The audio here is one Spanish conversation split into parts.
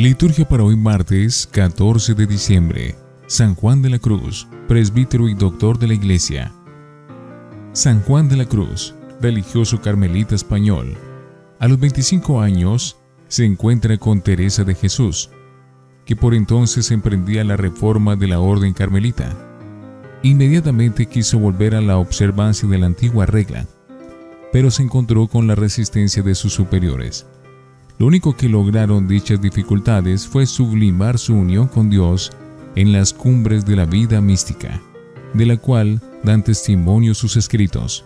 Liturgia para hoy martes 14 de diciembre. San Juan de la Cruz, presbítero y doctor de la Iglesia. San Juan de la Cruz, religioso carmelita español. A los 25 años se encuentra con Teresa de Jesús, que por entonces emprendía la reforma de la orden carmelita. Inmediatamente quiso volver a la observancia de la antigua regla, pero se encontró con la resistencia de sus superiores. Lo único que lograron dichas dificultades fue sublimar su unión con Dios en las cumbres de la vida mística, de la cual dan testimonio sus escritos.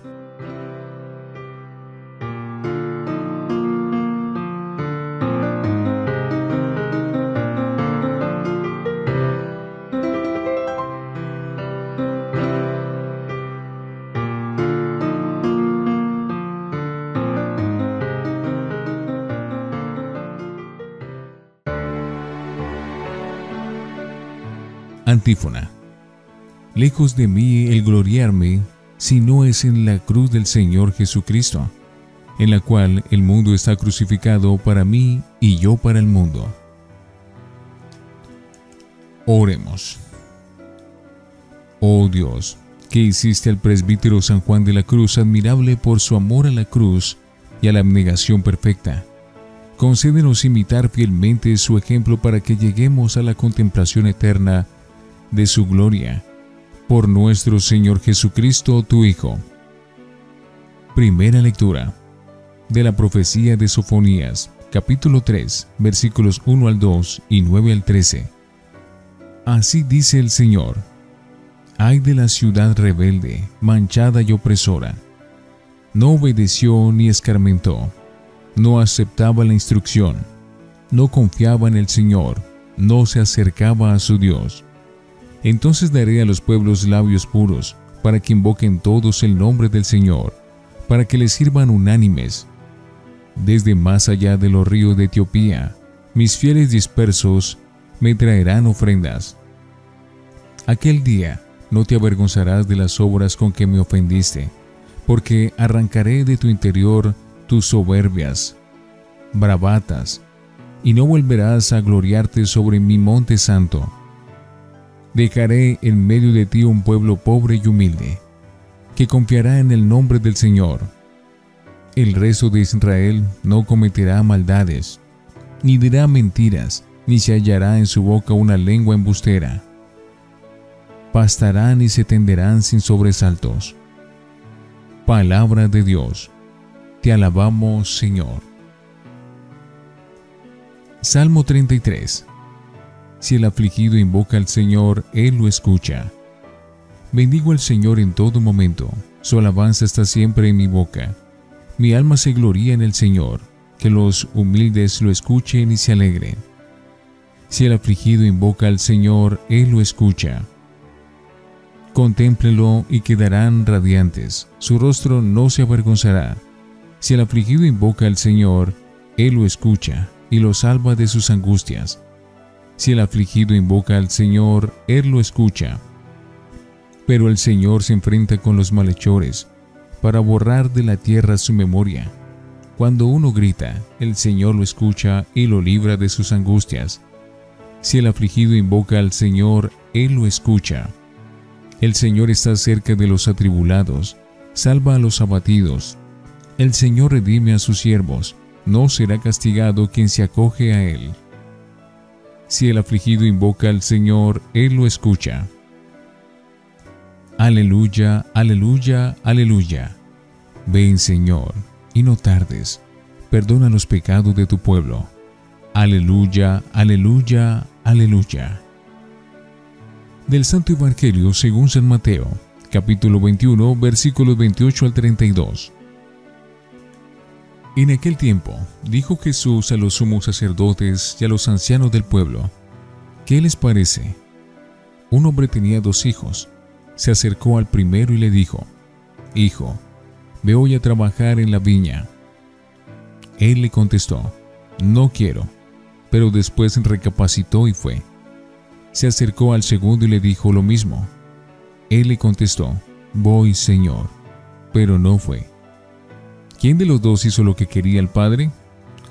Antífona. Lejos de mí el gloriarme, si no es en la cruz del Señor Jesucristo, en la cual el mundo está crucificado para mí y yo para el mundo. Oremos. Oh Dios, que hiciste al presbítero San Juan de la Cruz admirable por su amor a la cruz y a la abnegación perfecta, concédenos imitar fielmente su ejemplo para que lleguemos a la contemplación eterna de su gloria, por nuestro Señor Jesucristo, tu Hijo. Primera lectura de la profecía de Sofonías, capítulo 3, versículos 1 al 2 y 9 al 13. Así dice el Señor: Ay de la ciudad rebelde, manchada y opresora. No obedeció ni escarmentó, no aceptaba la instrucción, no confiaba en el Señor, no se acercaba a su Dios. Entonces daré a los pueblos labios puros, para que invoquen todos el nombre del Señor, para que les sirvan unánimes. Desde más allá de los ríos de Etiopía, mis fieles dispersos me traerán ofrendas. Aquel día no te avergonzarás de las obras con que me ofendiste, porque arrancaré de tu interior tus soberbias, bravatas, y no volverás a gloriarte sobre mi monte santo. Dejaré en medio de ti un pueblo pobre y humilde, que confiará en el nombre del Señor. El resto de Israel no cometerá maldades, ni dirá mentiras, ni se hallará en su boca una lengua embustera. Pastarán y se tenderán sin sobresaltos. Palabra de Dios. Te alabamos, Señor. Salmo 33. Si el afligido invoca al Señor, Él lo escucha. Bendigo al Señor en todo momento, su alabanza está siempre en mi boca. Mi alma se gloría en el Señor, que los humildes lo escuchen y se alegren. Si el afligido invoca al Señor, Él lo escucha. Contémplelo y quedarán radiantes, su rostro no se avergonzará. Si el afligido invoca al Señor, Él lo escucha y lo salva de sus angustias. Si el afligido invoca al Señor, Él lo escucha. Pero el Señor se enfrenta con los malhechores, para borrar de la tierra su memoria. Cuando uno grita, el Señor lo escucha y lo libra de sus angustias. Si el afligido invoca al Señor, Él lo escucha. El Señor está cerca de los atribulados, salva a los abatidos. El Señor redime a sus siervos, no será castigado quien se acoge a Él. Si el afligido invoca al Señor, Él lo escucha. Aleluya, aleluya, aleluya. Ven, Señor, y no tardes. Perdona los pecados de tu pueblo. Aleluya, aleluya, aleluya. Del Santo Evangelio según San Mateo, capítulo 21, versículos 28 al 32. En aquel tiempo, dijo Jesús a los sumos sacerdotes y a los ancianos del pueblo: ¿Qué les parece? Un hombre tenía 2 hijos. Se acercó al primero y le dijo: Hijo, ve hoy a trabajar en la viña. Él le contestó: No quiero. Pero después recapacitó y fue. Se acercó al segundo y le dijo lo mismo. Él le contestó: Voy, Señor. Pero no fue. ¿Quién de los 2 hizo lo que quería el padre?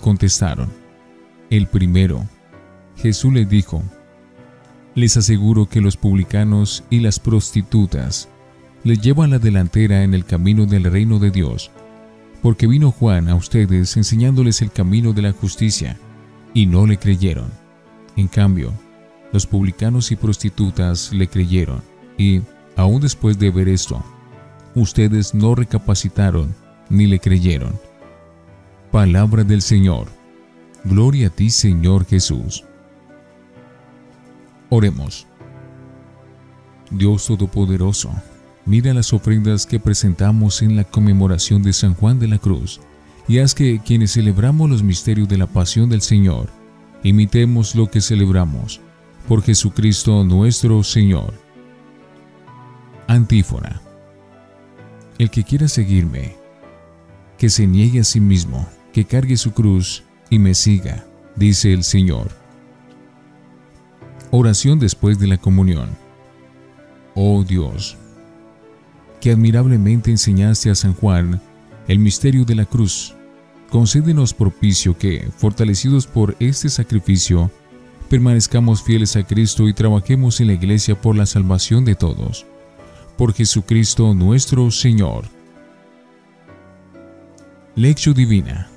Contestaron: el primero. Jesús les dijo: les aseguro que los publicanos y las prostitutas les llevan la delantera en el camino del reino de Dios, porque vino Juan a ustedes enseñándoles el camino de la justicia, y no le creyeron. En cambio, los publicanos y prostitutas le creyeron, y, aún después de ver esto, ustedes no recapacitaron ni le creyeron. Palabra del Señor. Gloria a ti, Señor Jesús. Oremos. Dios Todopoderoso, mira las ofrendas que presentamos en la conmemoración de San Juan de la Cruz, y haz que quienes celebramos los misterios de la pasión del Señor, imitemos lo que celebramos, por Jesucristo nuestro Señor. Antífona. El que quiera seguirme, que se niegue a sí mismo, que cargue su cruz y me siga, dice el Señor. Oración después de la comunión. Oh Dios, que admirablemente enseñaste a San Juan el misterio de la cruz, concédenos propicio que, fortalecidos por este sacrificio, permanezcamos fieles a Cristo y trabajemos en la Iglesia por la salvación de todos. Por Jesucristo nuestro Señor. Lección Divina.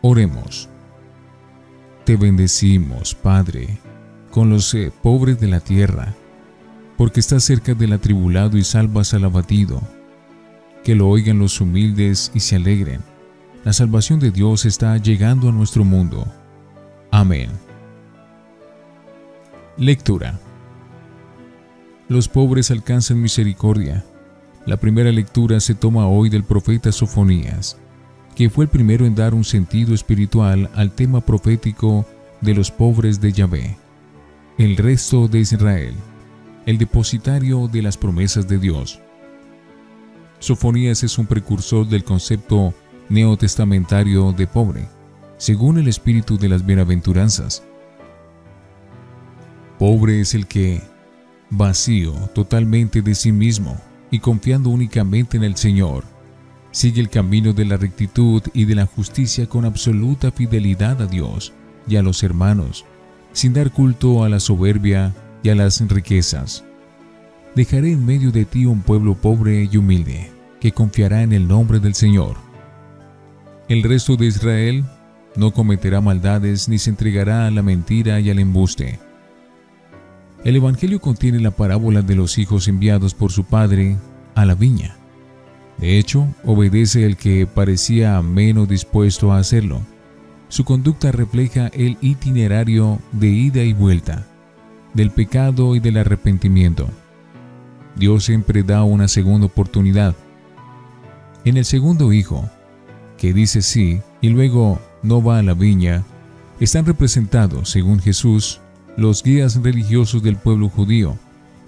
Oremos. Te bendecimos, Padre, con los pobres de la tierra, porque estás cerca del atribulado y salvas al abatido. Que lo oigan los humildes y se alegren. La salvación de Dios está llegando a nuestro mundo. Amén. Lectura. Los pobres alcanzan misericordia. La primera lectura se toma hoy del profeta Sofonías, que fue el primero en dar un sentido espiritual al tema profético de los pobres de Yahvé. El resto de Israel, el depositario de las promesas de Dios. Sofonías es un precursor del concepto neotestamentario de pobre, según el espíritu de las bienaventuranzas. Pobre es el que, vacío totalmente de sí mismo y confiando únicamente en el Señor, sigue el camino de la rectitud y de la justicia con absoluta fidelidad a Dios y a los hermanos, sin dar culto a la soberbia y a las riquezas. Dejaré en medio de ti un pueblo pobre y humilde, que confiará en el nombre del Señor. El resto de Israel no cometerá maldades ni se entregará a la mentira y al embuste. El Evangelio contiene la parábola de los hijos enviados por su padre a la viña. De hecho, obedece el que parecía menos dispuesto a hacerlo. Su conducta refleja el itinerario de ida y vuelta, del pecado y del arrepentimiento. Dios siempre da una segunda oportunidad. En el segundo hijo, que dice sí y luego no va a la viña, están representados, según Jesús, los guías religiosos del pueblo judío,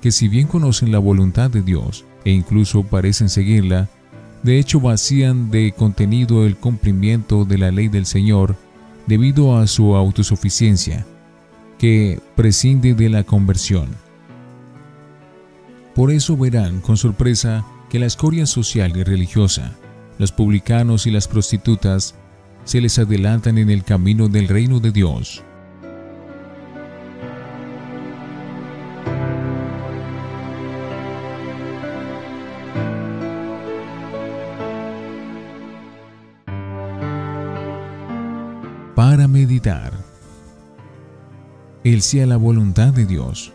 que si bien conocen la voluntad de Dios e incluso parecen seguirla, de hecho vacían de contenido el cumplimiento de la ley del Señor debido a su autosuficiencia, que prescinde de la conversión. Por eso verán con sorpresa que la escoria social y religiosa, los publicanos y las prostitutas, se les adelantan en el camino del reino de Dios. Para meditar. El sí a la voluntad de Dios.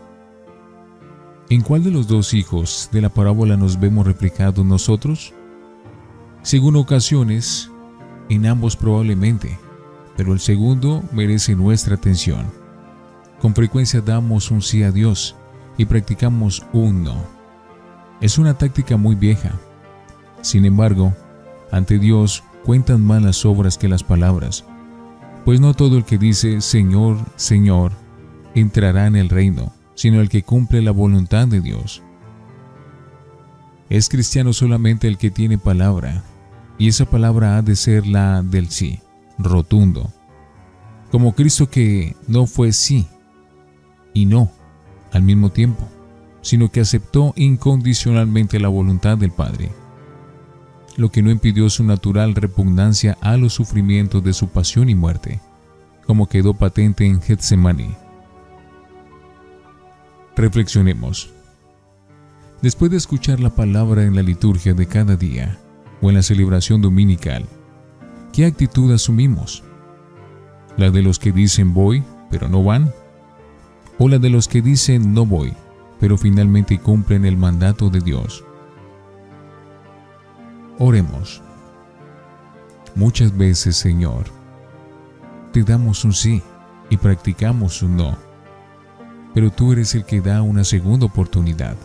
¿En cuál de los dos hijos de la parábola nos vemos reflejados nosotros? Según ocasiones, en ambos probablemente, pero el segundo merece nuestra atención. Con frecuencia damos un sí a Dios y practicamos un no. Es una táctica muy vieja. Sin embargo, ante Dios cuentan más las obras que las palabras, pues no todo el que dice Señor, Señor, entrará en el reino, sino el que cumple la voluntad de Dios. Es cristiano solamente el que tiene palabra, y esa palabra ha de ser la del sí, rotundo, como Cristo, que no fue sí y no al mismo tiempo, sino que aceptó incondicionalmente la voluntad del Padre, lo que no impidió su natural repugnancia a los sufrimientos de su pasión y muerte, como quedó patente en Getsemaní. Reflexionemos. Después de escuchar la palabra en la liturgia de cada día o en la celebración dominical, ¿qué actitud asumimos? ¿La de los que dicen voy, pero no van? ¿O la de los que dicen no voy, pero finalmente cumplen el mandato de Dios? Oremos. Muchas veces, Señor, te damos un sí y practicamos un no, pero tú eres el que da una segunda oportunidad.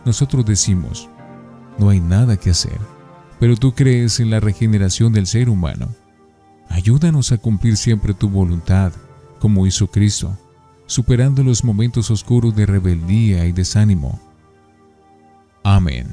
Nosotros decimos, no hay nada que hacer, pero tú crees en la regeneración del ser humano. Ayúdanos a cumplir siempre tu voluntad, como hizo Cristo, superando los momentos oscuros de rebeldía y desánimo. Amén.